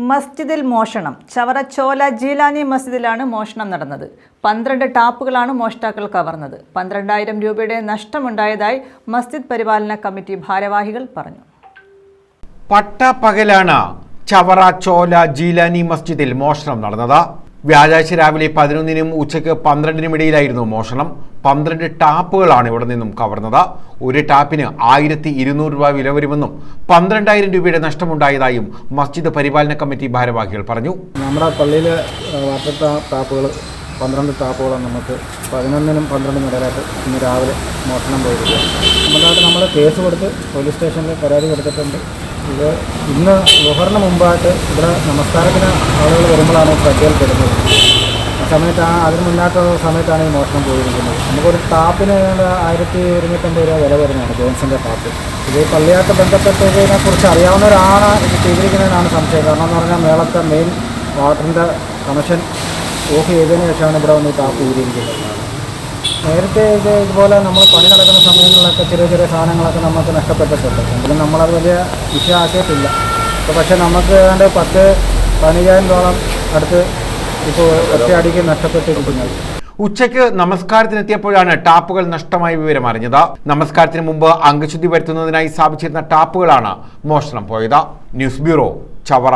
മസ്ജിദിൽ മോഷണം. ചവറ ചോല ജീലാനി മസ്ജിദിലാണ് മോഷണം നടന്നത്. 12 ടാപ്പുകളാണ് മോഷ്ടാക്കൾ കവർന്നത്. 12,000 രൂപയുടെ നഷ്ടമുണ്ടായതായി മസ്ജിദ് പരിപാലന കമ്മിറ്റി ഭാരവാഹികൾ പറഞ്ഞു. പട്ടപ്പകലാണ് ചവറ ചോല ജീലാനി മസ്ജിദിൽ മോഷണം നടന്നത്. വ്യാഴാഴ്ച രാവിലെ 11-നും ഉച്ചയ്ക്ക് 12-നും ഇടയിലായിരുന്നു മോഷണം. 12 ടാപ്പുകളാണ് ഇവിടെ നിന്നും കവർന്നത്. ഒരു ടാപ്പിന് 1,200 രൂപ വില വരുമെന്നും 12,000 രൂപയുടെ നഷ്ടമുണ്ടായതായും മസ്ജിദ് പരിപാലന കമ്മിറ്റി ഭാരവാഹികൾ പറഞ്ഞു. നമ്മുടെ പള്ളിയിൽ വാട്ടർ ടാപ്പുകൾ 12 ടാപ്പുകളാണ് നമുക്ക് 11-നും 12-നും ഇടയിലായിട്ട് ഇന്ന് രാവിലെ മോഷണം പോയിരിക്കുകയാണ്. നമ്മൾ കേസ് കൊടുത്ത് പോലീസ് സ്റ്റേഷനിൽ പരാതി കൊടുത്തിട്ടുണ്ട്. ഇത് ഇന്ന് ലുഹറിന് മുമ്പായിട്ട് ഇവിടെ നമസ്കാരത്തിന് ആളുകൾ വരുമ്പോഴാണ് ശ്രദ്ധയിൽപ്പെടുന്നത്. ആ സമയത്ത് അതിന് മുന്നായിട്ടുള്ള സമയത്താണ് ഈ മോഷണം പോയിരിക്കുന്നത്. നമുക്കൊരു ടാപ്പിന് 1,250 രൂപ വില വരുന്നതാണ് ജോൺസൻ്റെ ടാപ്പ്. ഇത് പള്ളിയായിട്ട് ബന്ധപ്പെട്ടതിനെക്കുറിച്ച് അറിയാവുന്നവരാണ് ഇത് ചെയ്തിരിക്കുന്നതിനാണ് സംശയം. കാരണം എന്ന് പറഞ്ഞാൽ മേളത്തെ മെയിൻ വാട്ടറിൻ്റെ കണക്ഷൻ ഓഫ് ചെയ്തതിന് ശേഷമാണ് ഇവിടെ വന്ന് ഈ ടാപ്പ് ഊരിയിരിക്കുന്നത്. നേരത്തെ ഇതുപോലെ നമ്മൾ പണി നടക്കുന്ന സമയങ്ങളിലൊക്കെ ചെറിയ ചെറിയ സാധനങ്ങളൊക്കെ നമുക്ക് നഷ്ടപ്പെട്ടിട്ടുണ്ട്. എങ്കിലും നമ്മളത് വലിയ വിഷയമാക്കിയിട്ടില്ല. ഇപ്പോൾ പക്ഷേ നമുക്ക് ഏതാണ്ട് 10-15,000 അടുത്ത് ഇപ്പോൾ ഒറ്റയടിക്ക് നഷ്ടപ്പെട്ടിരിക്കുന്നത്. ഉച്ചയ്ക്ക് നമസ്കാരത്തിനെത്തിയപ്പോഴാണ് ടാപ്പുകൾ നഷ്ടമായ വിവരം അറിഞ്ഞത്. നമസ്കാരത്തിന് മുമ്പ് അംഗശുദ്ധി വരുത്തുന്നതിനായി സ്ഥാപിച്ചിരുന്ന ടാപ്പുകളാണ് മോഷണം പോയത്. News bureau, Chavara.